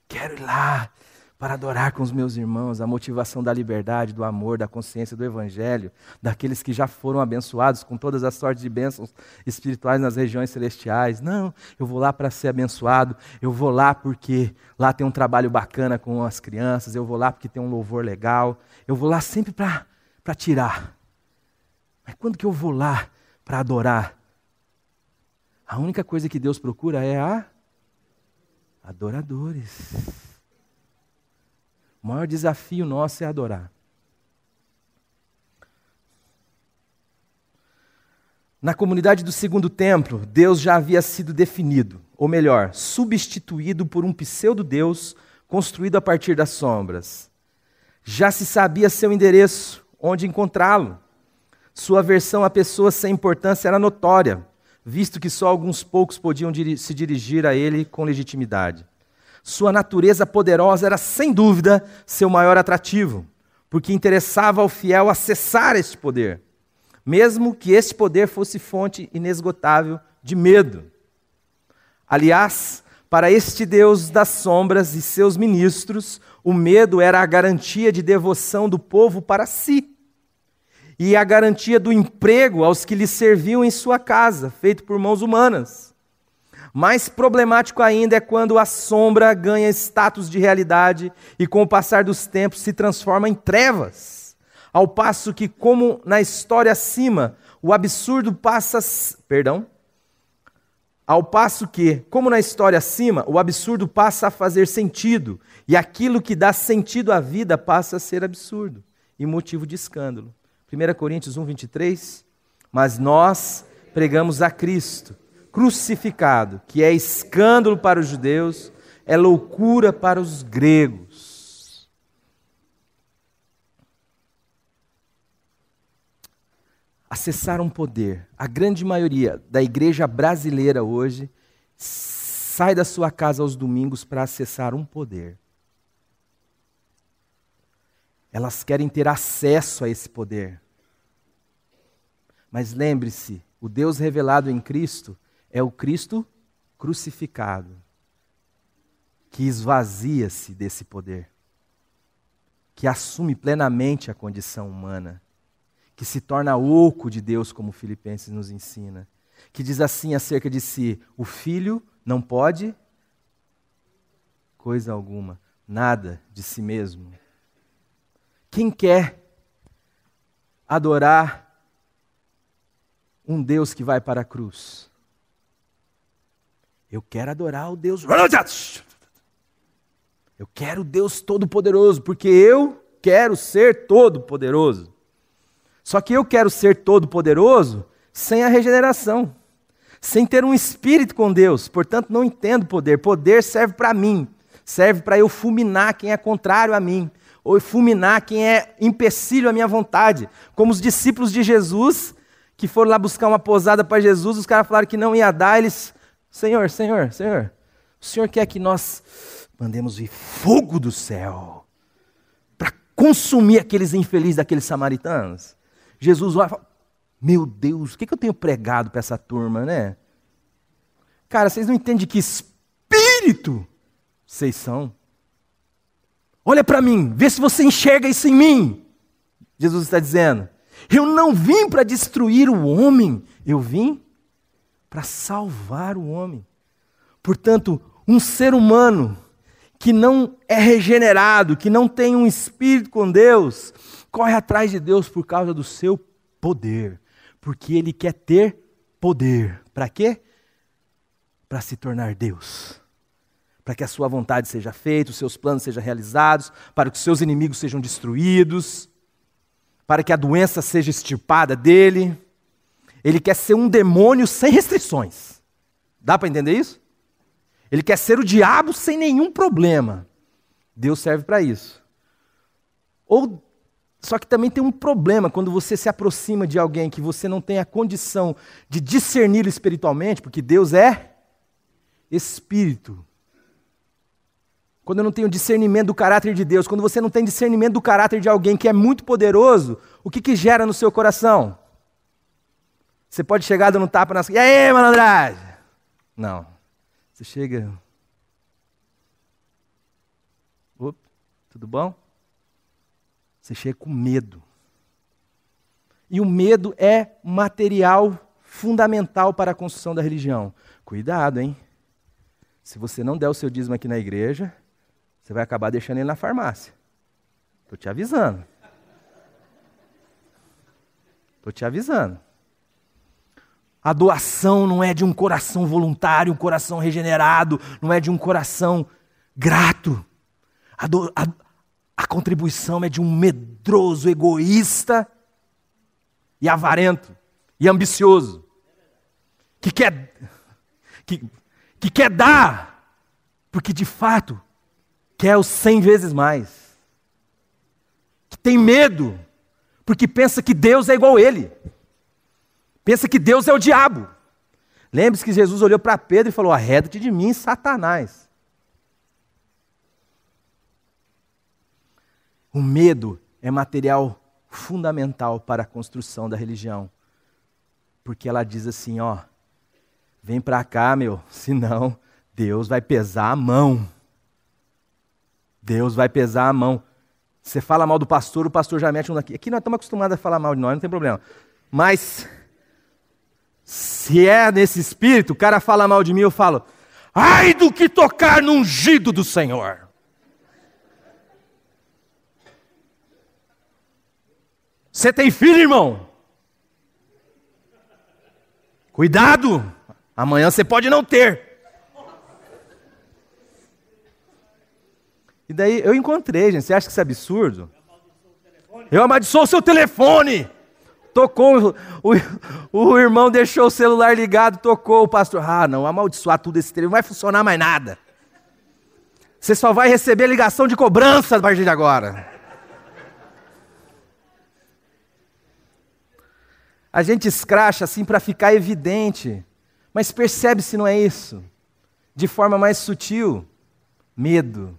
Quero ir lá para adorar com os meus irmãos, a motivação da liberdade, do amor, da consciência do evangelho, daqueles que já foram abençoados com todas as sortes de bênçãos espirituais nas regiões celestiais. Não, eu vou lá para ser abençoado, eu vou lá porque lá tem um trabalho bacana com as crianças, eu vou lá porque tem um louvor legal, eu vou lá sempre para tirar. Mas quando que eu vou lá para adorar? A única coisa que Deus procura é adoradores. O maior desafio nosso é adorar. Na comunidade do segundo templo, Deus já havia sido definido, ou melhor, substituído por um pseudo-Deus construído a partir das sombras. Já se sabia seu endereço, onde encontrá-lo. Sua aversão a pessoas sem importância era notória, visto que só alguns poucos podiam se dirigir a ele com legitimidade. Sua natureza poderosa era, sem dúvida, seu maior atrativo, porque interessava ao fiel acessar este poder. mesmo que este poder fosse fonte inesgotável de medo. Aliás, para este Deus das sombras e seus ministros, o medo era a garantia de devoção do povo para si e a garantia do emprego aos que lhe serviam em sua casa, feito por mãos humanas. Mais problemático ainda é quando a sombra ganha status de realidade e, com o passar dos tempos, se transforma em trevas. Ao passo que, como na história acima, o absurdo passa... Ao passo que, como na história acima, o absurdo passa a fazer sentido, e aquilo que dá sentido à vida passa a ser absurdo e motivo de escândalo. 1 Coríntios 1:23, mas nós pregamos a Cristo crucificado, que é escândalo para os judeus, é loucura para os gregos. Acessar um poder. A grande maioria da igreja brasileira hoje sai da sua casa aos domingos para acessar um poder. Elas querem ter acesso a esse poder. Mas lembre-se, o Deus revelado em Cristo é o Cristo crucificado, que esvazia-se desse poder, que assume plenamente a condição humana, que se torna oco de Deus, como Filipenses nos ensina, que diz assim acerca de si: o Filho não pode coisa alguma, nada de si mesmo. Quem quer adorar um Deus que vai para a cruz? Eu quero adorar o Deus... Eu quero o Deus Todo-Poderoso, porque eu quero ser todo-poderoso. Só que eu quero ser todo-poderoso sem a regeneração, sem ter um espírito com Deus. Portanto, não entendo poder. Poder serve para mim, serve para eu fulminar quem é contrário a mim, ou fulminar quem é empecilho à minha vontade. Como os discípulos de Jesus, que foram lá buscar uma posada para Jesus, os caras falaram que não ia dar, eles... Senhor, o Senhor quer que nós mandemos vir fogo do céu para consumir aqueles infelizes daqueles samaritanos? Jesus olha e fala: meu Deus, o que eu tenho pregado para essa turma, né? Cara, vocês não entendem de que espírito vocês são? Olha para mim, vê se você enxerga isso em mim. Jesus está dizendo: eu não vim para destruir o homem, eu vim para salvar o homem. Portanto, um ser humano que não é regenerado, que não tem um espírito com Deus, corre atrás de Deus por causa do seu poder. Porque ele quer ter poder. Para quê? Para se tornar Deus. Para que a sua vontade seja feita, os seus planos sejam realizados, para que os seus inimigos sejam destruídos, para que a doença seja extirpada dele. Ele quer ser um demônio sem restrições. Dá para entender isso? Ele quer ser o diabo sem nenhum problema. Deus serve para isso. Só que também tem um problema quando você se aproxima de alguém que você não tem a condição de discernir espiritualmente, porque Deus é espírito. Quando eu não tenho discernimento do caráter de Deus, quando você não tem discernimento do caráter de alguém que é muito poderoso, o que gera no seu coração? Você pode chegar dando um tapa nas... E aí, malandragem? Não. Você chega... Opa, tudo bom? Você chega com medo. E o medo é material fundamental para a construção da religião. Cuidado, hein? Se você não der o seu dízimo aqui na igreja, você vai acabar deixando ele na farmácia. Estou te avisando. Estou te avisando. A doação não é de um coração voluntário, um coração regenerado, não é de um coração grato. A contribuição é de um medroso, egoísta e avarento e ambicioso, que quer dar, porque de fato quer os 100 vezes mais. Que tem medo, porque pensa que Deus é igual a ele. Pensa que Deus é o diabo. Lembre-se que Jesus olhou para Pedro e falou: arreda-te de mim, Satanás. O medo é material fundamental para a construção da religião. porque ela diz assim, ó, vem para cá, meu, senão Deus vai pesar a mão. Deus vai pesar a mão. Você fala mal do pastor, o pastor já mete um aqui. Aqui nós estamos acostumados a falar mal de nós, não tem problema. Mas, se é nesse espírito, o cara fala mal de mim, eu falo, ai do que tocar no ungido do Senhor. Você tem filho, irmão? Cuidado, amanhã você pode não ter. E daí eu encontrei, gente, você acha que isso é absurdo? Eu amaldiçoo o seu telefone. Tocou, o irmão deixou o celular ligado, tocou, o pastor, não, amaldiçoar tudo esse telefone, não vai funcionar mais nada. Você só vai receber ligação de cobrança a partir de agora. A gente escracha assim para ficar evidente, mas percebe se não é isso? De forma mais sutil, medo.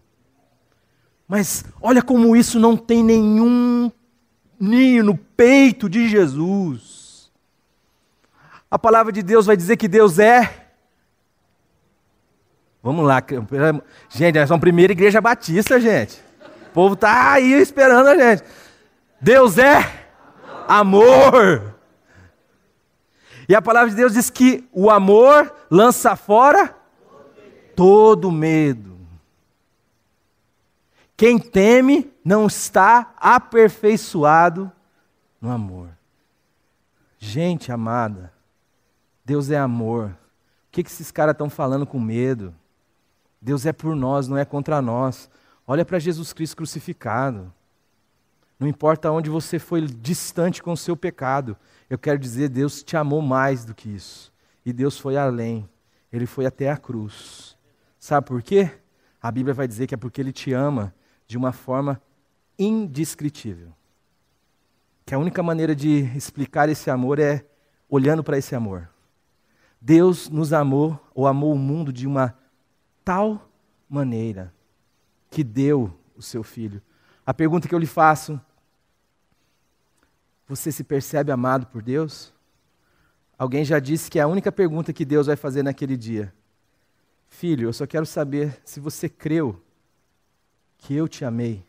Mas olha como isso não tem nenhum ninho no peito de Jesus. A palavra de Deus vai dizer que Deus é... Vamos lá, gente, nós somos a primeira igreja batista, gente. O povo está aí esperando a gente. Deus é amor. E a palavra de Deus diz que o amor lança fora todo medo. Quem teme não está aperfeiçoado no amor. Gente amada, Deus é amor. O que esses caras estão falando com medo? Deus é por nós, não é contra nós. Olha para Jesus Cristo crucificado. Não importa onde você foi distante com o seu pecado. Eu quero dizer, Deus te amou mais do que isso. E Deus foi além. Ele foi até a cruz. Sabe por quê? A Bíblia vai dizer que é porque Ele te ama de uma forma indescritível. Que a única maneira de explicar esse amor é olhando para esse amor. Deus nos amou, ou amou o mundo de uma tal maneira que deu o seu Filho. A pergunta que eu lhe faço, você se percebe amado por Deus? Alguém já disse que é a única pergunta que Deus vai fazer naquele dia. Filho, eu só quero saber se você creu que eu te amei.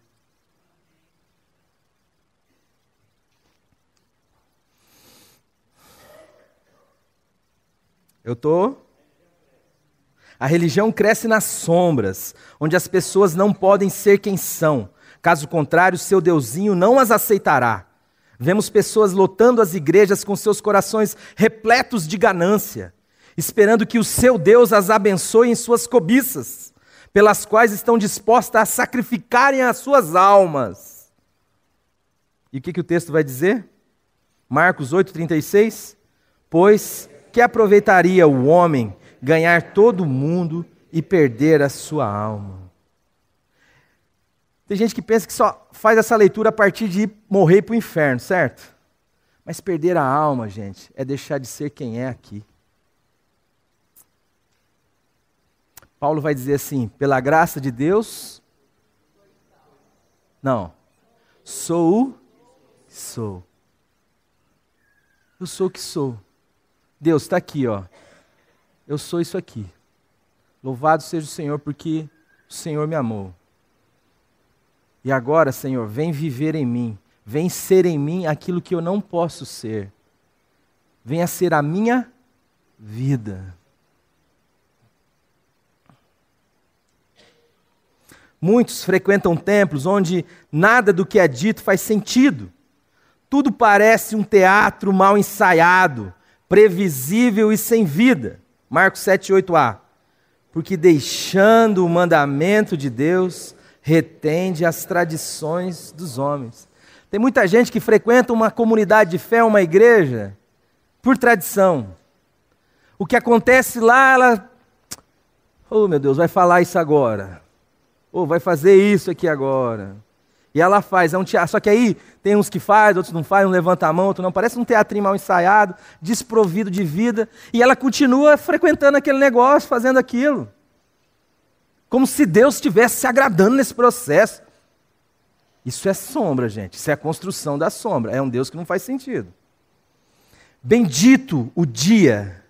A religião cresce nas sombras, onde as pessoas não podem ser quem são. Caso contrário, seu deusinho não as aceitará. Vemos pessoas lotando as igrejas com seus corações repletos de ganância, esperando que o seu Deus as abençoe em suas cobiças, pelas quais estão dispostas a sacrificarem as suas almas. E o que o texto vai dizer? Marcos 8,36. Pois que aproveitaria o homem ganhar todo o mundo e perder a sua alma? Tem gente que pensa que só faz essa leitura a partir de morrer e ir para o inferno, certo? Mas perder a alma, gente, é deixar de ser quem é aqui. Paulo vai dizer assim, pela graça de Deus... Não. Sou o que sou. Eu sou o que sou. Deus está aqui, ó. Eu sou isso aqui. Louvado seja o Senhor, porque o Senhor me amou. E agora, Senhor, vem viver em mim. Vem ser em mim aquilo que eu não posso ser. Venha ser a minha vida. Muitos frequentam templos onde nada do que é dito faz sentido. Tudo parece um teatro mal ensaiado, previsível e sem vida. Marcos 7:8a. Porque deixando o mandamento de Deus, retende as tradições dos homens. Tem muita gente que frequenta uma comunidade de fé, uma igreja, por tradição. O que acontece lá, ela... Oh, meu Deus, vai falar isso agora. Ou vai fazer isso aqui agora. E ela faz, é um teatro. Só que aí tem uns que faz, outros não faz, um levanta a mão, outro não. Parece um teatrinho mal ensaiado, desprovido de vida. E ela continua frequentando aquele negócio, fazendo aquilo. Como se Deus estivesse se agradando nesse processo. Isso é sombra, gente. Isso é a construção da sombra. É um Deus que não faz sentido. Bendito o dia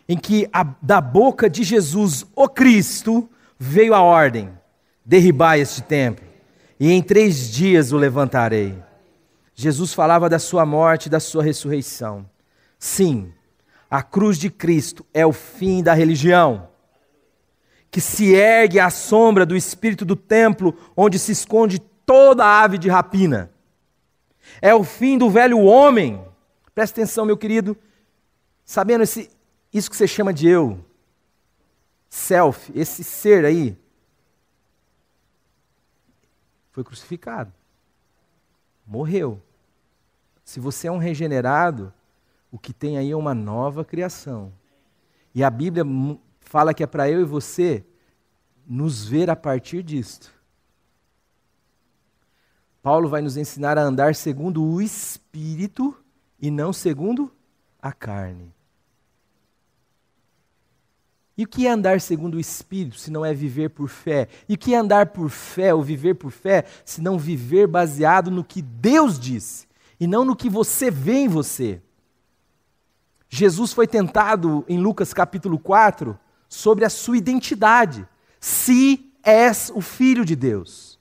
em que da boca de Jesus, o Cristo, veio a ordem: derribai este templo, e em 3 dias o levantarei. Jesus falava da sua morte e da sua ressurreição. Sim, a cruz de Cristo é o fim da religião, que se ergue à sombra do espírito do templo, onde se esconde toda ave de rapina. É o fim do velho homem. Presta atenção, meu querido, sabendo isso que você chama de eu, self, esse ser aí, foi crucificado, morreu. Se você é um regenerado, o que tem aí é uma nova criação. E a Bíblia fala que é para eu e você nos ver a partir disto. Paulo vai nos ensinar a andar segundo o Espírito e não segundo a carne. E o que é andar segundo o Espírito, se não é viver por fé? E o que é andar por fé ou viver por fé, se não viver baseado no que Deus disse, e não no que você vê em você? Jesus foi tentado em Lucas capítulo 4 sobre a sua identidade. Se és o Filho de Deus.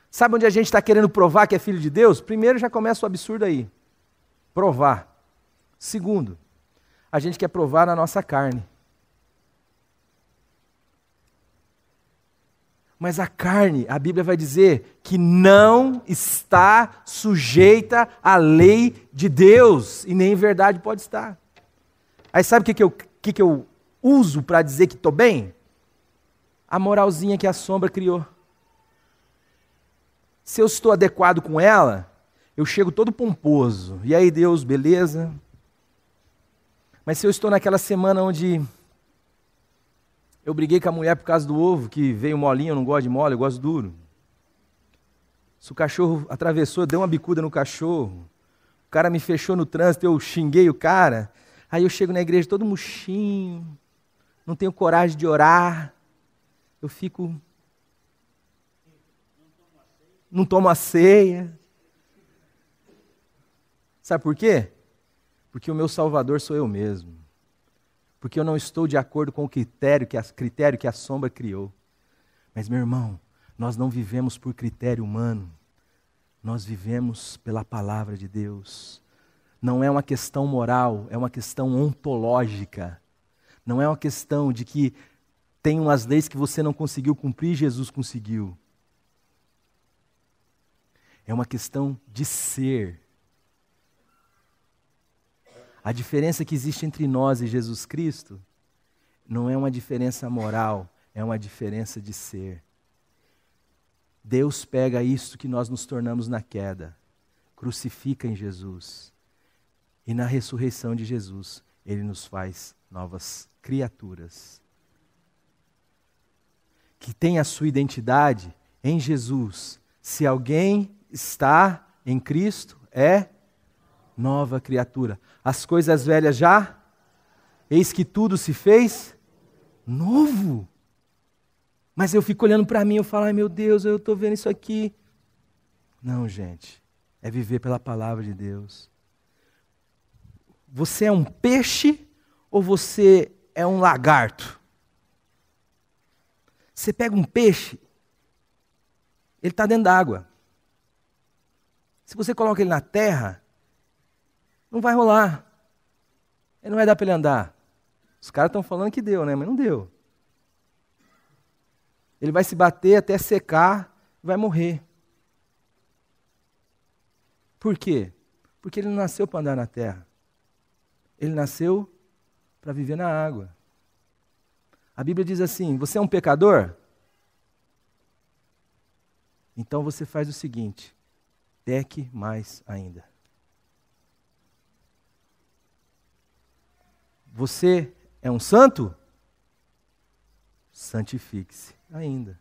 Sabe onde a gente está querendo provar que é filho de Deus? Primeiro já começa o absurdo aí. Provar. Segundo, a gente quer provar na nossa carne. Mas a carne, a Bíblia vai dizer que não está sujeita à lei de Deus, e nem em verdade pode estar. Aí sabe o que eu uso para dizer que estou bem? A moralzinha que a sombra criou. Se eu estou adequado com ela, eu chego todo pomposo. E aí, Deus, beleza? Mas se eu estou naquela semana onde eu briguei com a mulher por causa do ovo, que veio molinho, eu não gosto de mole, eu gosto duro. Se o cachorro atravessou, eu dei uma bicuda no cachorro. O cara me fechou no trânsito, eu xinguei o cara. Aí eu chego na igreja todo murchinho, não tenho coragem de orar. Eu fico... não tomo a ceia. Sabe por quê? Porque o meu Salvador sou eu mesmo. Porque eu não estou de acordo com o critério que a sombra criou. Mas, meu irmão, nós não vivemos por critério humano. Nós vivemos pela palavra de Deus. Não é uma questão moral, é uma questão ontológica. Não é uma questão de que tem umas leis que você não conseguiu cumprir, Jesus conseguiu. É uma questão de ser. A diferença que existe entre nós e Jesus Cristo não é uma diferença moral, é uma diferença de ser. Deus pega isso que nós nos tornamos na queda, crucifica em Jesus, e na ressurreição de Jesus, Ele nos faz novas criaturas. Que tem a sua identidade em Jesus. Se alguém está em Cristo, é nova criatura. As coisas velhas já, eis que tudo se fez novo. Mas eu fico olhando para mim, eu falo, ai meu Deus, eu estou vendo isso aqui. Não, gente, é viver pela palavra de Deus. Você é um peixe ou você é um lagarto? Você pega um peixe, ele está dentro d'água. Se você coloca ele na terra, não vai rolar. Ele não vai dar para ele andar. Os caras estão falando que deu, né? Mas não deu. Ele vai se bater até secar e vai morrer. Por quê? Porque ele não nasceu para andar na terra. Ele nasceu para viver na água. A Bíblia diz assim, você é um pecador? Então você faz o seguinte, peque mais ainda. Você é um santo? Santifique-se ainda.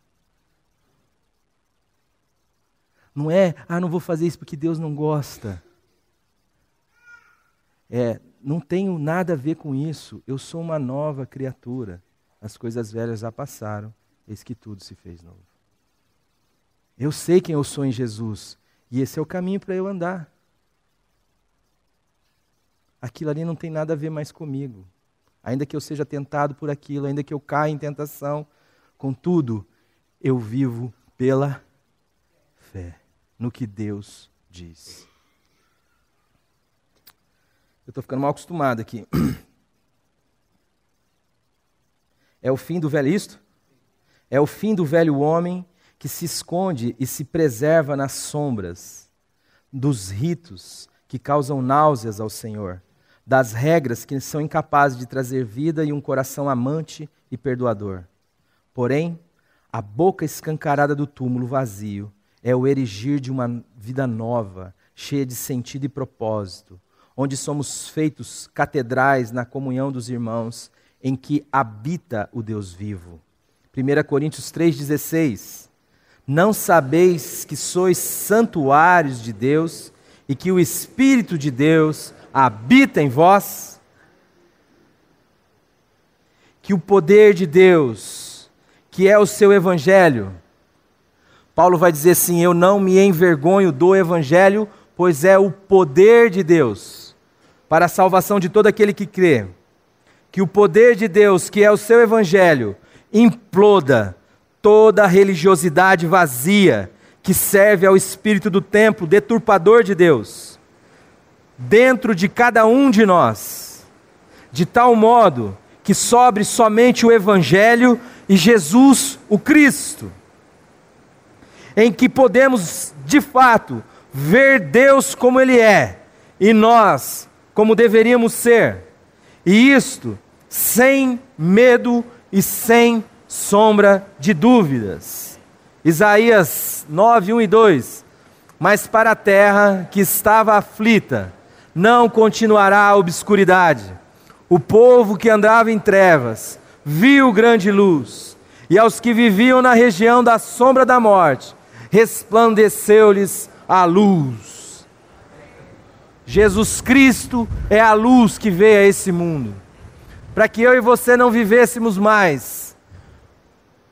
Não é, não vou fazer isso porque Deus não gosta. Não tenho nada a ver com isso. Eu sou uma nova criatura. As coisas velhas já passaram, eis que tudo se fez novo. Eu sei quem eu sou em Jesus, e esse é o caminho para eu andar. aquilo ali não tem nada a ver mais comigo. Ainda que eu seja tentado por aquilo, ainda que eu caia em tentação, contudo, eu vivo pela fé no que Deus diz. Eu estou ficando mal acostumado aqui. É o fim do velho isto? É o fim do velho homem que se esconde e se preserva nas sombras dos ritos que causam náuseas ao Senhor, das regras que são incapazes de trazer vida e um coração amante e perdoador. Porém, a boca escancarada do túmulo vazio é o erigir de uma vida nova, cheia de sentido e propósito, onde somos feitos catedrais na comunhão dos irmãos, em que habita o Deus vivo. 1 Coríntios 3,16. Não sabeis que sois santuários de Deus e que o Espírito de Deus habita em vós? Que o poder de Deus, que é o seu Evangelho, Paulo vai dizer assim, eu não me envergonho do Evangelho, pois é o poder de Deus para a salvação de todo aquele que crê. Que o poder de Deus, que é o seu Evangelho, imploda toda a religiosidade vazia que serve ao espírito do templo, deturpador de Deus, dentro de cada um de nós, de tal modo que sobre somente o Evangelho e Jesus, o Cristo, em que podemos, de fato, ver Deus como Ele é, e nós como deveríamos ser, e isto sem medo e sem sombra de dúvidas. Isaías 9, 1 e 2. Mas para a terra que estava aflita, não continuará a obscuridade. O povo que andava em trevas, viu grande luz. E aos que viviam na região da sombra da morte, resplandeceu-lhes a luz. Jesus Cristo é a luz que veio a esse mundo. Para que eu e você não vivêssemos mais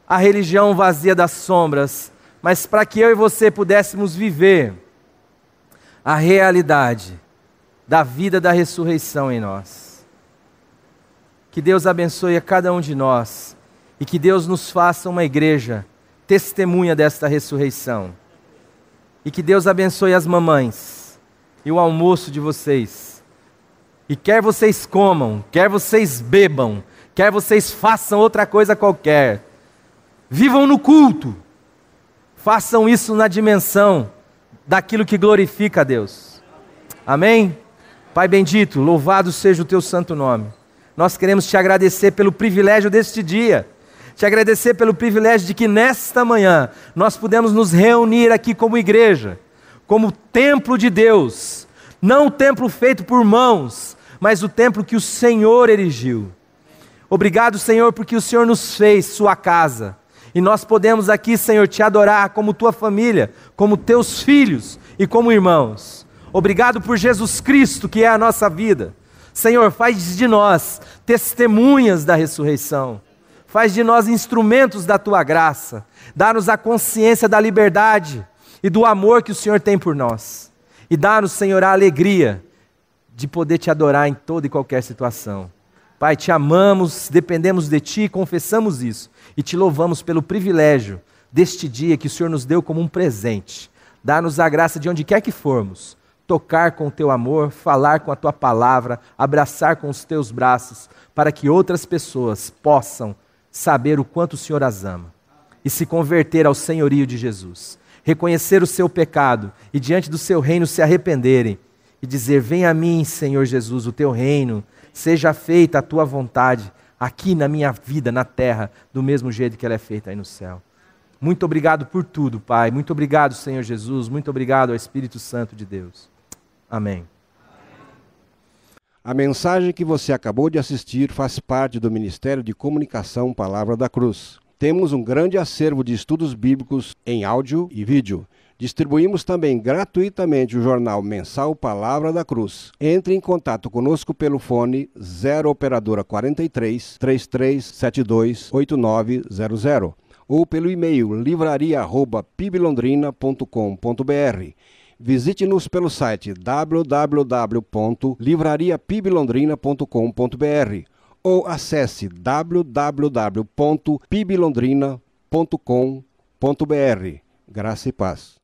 a religião vazia das sombras, mas para que eu e você pudéssemos viver a realidade da vida da ressurreição em nós. Que Deus abençoe a cada um de nós e que Deus nos faça uma igreja testemunha desta ressurreição. E que Deus abençoe as mamães e o almoço de vocês. E quer vocês comam, quer vocês bebam, quer vocês façam outra coisa qualquer, vivam no culto, façam isso na dimensão daquilo que glorifica a Deus. Amém? Pai bendito, louvado seja o teu santo nome. Nós queremos te agradecer pelo privilégio deste dia, te agradecer pelo privilégio de que nesta manhã nós pudemos nos reunir aqui como igreja, como templo de Deus, não o templo feito por mãos, mas o templo que o Senhor erigiu. Obrigado, Senhor, porque o Senhor nos fez sua casa. E nós podemos aqui, Senhor, te adorar como tua família, como teus filhos e como irmãos. Obrigado por Jesus Cristo, que é a nossa vida. Senhor, faz de nós testemunhas da ressurreição. Faz de nós instrumentos da tua graça. Dá-nos a consciência da liberdade e do amor que o Senhor tem por nós. E dá-nos, Senhor, a alegria de poder te adorar em toda e qualquer situação. Pai, te amamos, dependemos de ti, confessamos isso e te louvamos pelo privilégio deste dia que o Senhor nos deu como um presente. Dá-nos a graça de onde quer que formos, tocar com o teu amor, falar com a tua palavra, abraçar com os teus braços, para que outras pessoas possam saber o quanto o Senhor as ama e se converter ao senhorio de Jesus, reconhecer o seu pecado e diante do seu reino se arrependerem e dizer, vem a mim, Senhor Jesus, o teu reino, seja feita a tua vontade aqui na minha vida, na terra, do mesmo jeito que ela é feita aí no céu. Muito obrigado por tudo, Pai. Muito obrigado, Senhor Jesus. Muito obrigado ao Espírito Santo de Deus. Amém. A mensagem que você acabou de assistir faz parte do Ministério de Comunicação Palavra da Cruz. Temos um grande acervo de estudos bíblicos em áudio e vídeo. Distribuímos também gratuitamente o jornal mensal Palavra da Cruz. Entre em contato conosco pelo fone 0 operadora 43 3372 8900 ou pelo e-mail livraria@piblondrina.com.br. Visite-nos pelo site www.livrariapiblondrina.com.br ou acesse www.piblondrina.com.br. Graça e paz.